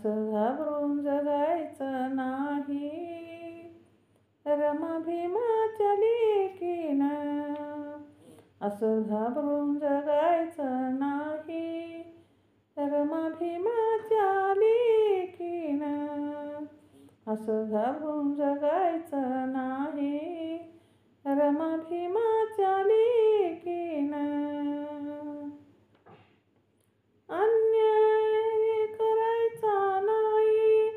असं घाबरून जगायचं नाही, रमा भीमाच्या लेकीनं. असं घाबरून जगायचं नाही, रमा भीमाच्या लेकीनं. असं घाबरून जगायचं नाही, रमा भीमाच्या लेकीनं. अन्याय करायचा नाही,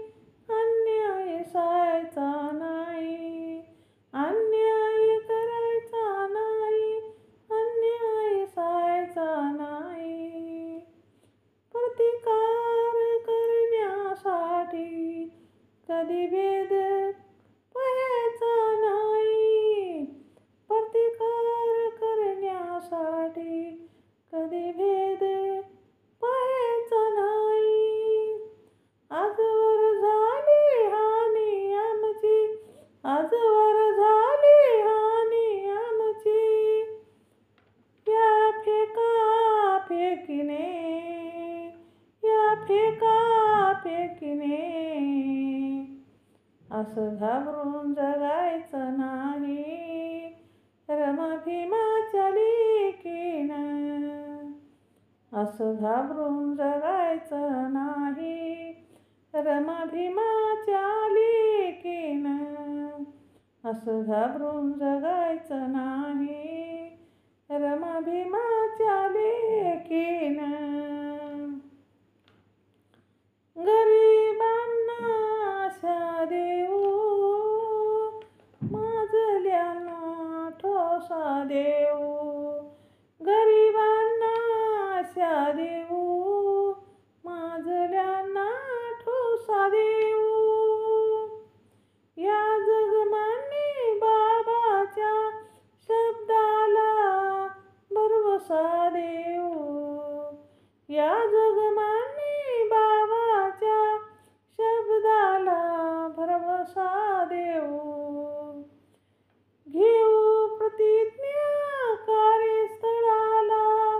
अन्याय सहायचा नाही. अन्याय करायचा नाही, अन्याय सहायचा नाही. प्रतिकार करण्यासाठी कधी भेद पाहायचा नाही. प्रतिकार करण्यासाठी कधी भेद पाहायचा नाही. आजवर झाली हानी आमची, आजवर झाली हानी आमची. या फेका फेकीने, या फेका फेकीने. असं घाबरून जगायचं नाही, रमा भीमाच्या लेकीनं. असं घाबरून जगायचं नाही, रमा भीमाच्या लेकीनं. असं घाबरून जगायचं नाही, रमा भीमाच्या लेकीनं. गरिबांना आशा देऊ, माजल्यानं ठोसा देऊ. गरिबांना आशा देऊ, माजल्यांना ठोसा देऊ. या जगमान्य बाबाच्या शब्दाला भरवसा देऊ. या जगमान्य बाबाच्या शब्दाला भरवसा देऊ. घेऊ प्रतिज्ञा कार्यस्थळाला,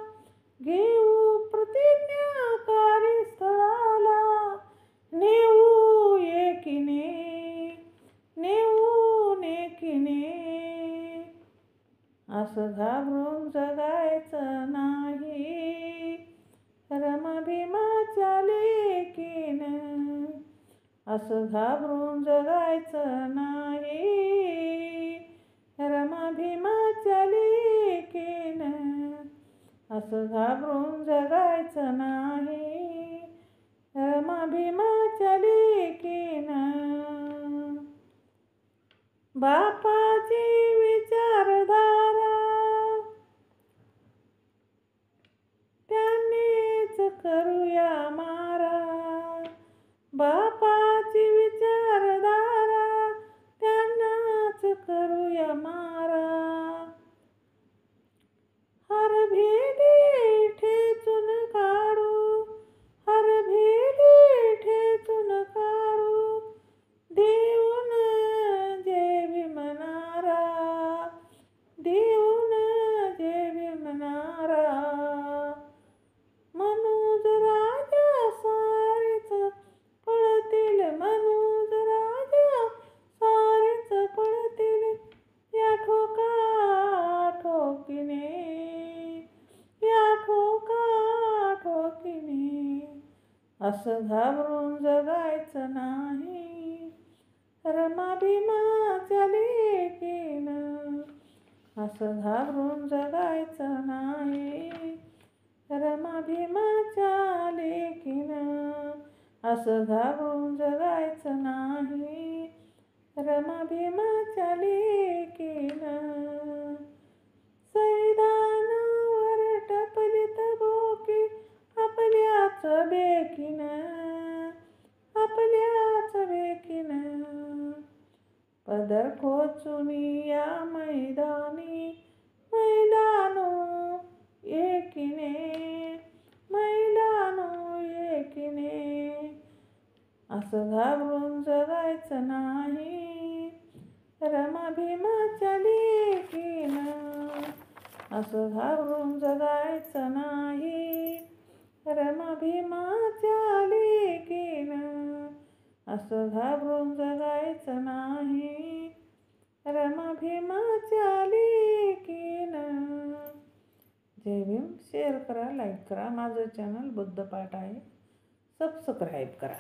घेऊ प्रतिज्ञा कार्यस्थळाला. नेऊ एकीने, नेऊ एकीने. असं घाबरून जगायचं नाही, रमा भीमाच्या लेकीनं. असं घाबरून जगायचं नाही, रमा भीमाच्या लेकीनं. असं घाबरून जगायचं नाही, रमा भीमाच्या लेकीनं. बापाची विचारधारा त्यांनीच करूया मारा. बापाची विचारधारा त्यांनाच करूया मारा. हर भेदी ठेचून काढू, हर भेदी ठेचून काढू. देऊन जय भीम नारा, देऊन जय भीम नारा. मनोज राजा सारेच पळतील, मनोज राजा सारेच पळतील. या ठोका ठोकीने, या ठोका ठोकीने. असं घाबरून जगायचं नाही, रमा भीमाच्या लेकीनं. असं घाबरून जगायचं नाही, रमा भीमाच्या लेकीनं. असं घाबरून जगायचं नाही, रमा भीमाच्या लेकीनं. संविधानावर टपलीत बोके आपल्याच बेकीनं, आपल्याच बेकीनं. पदर खोचून या मैदानी, मैदानो एकीने, मैदानो एकीने. असं घाबरून जगायचं नाही, रमा भीमाच्या लेकीनं. असं घाबरून जगायचं नाही, रमा भीमाच्या लेकीनं. असं घाबरून जगायचं नाही, रमा भीमाच्या लेकीनं. जय भीम. शेअर करा, लाईक करा. माझं चॅनल बुद्धपाठ आहे, सबस्क्राईब करा.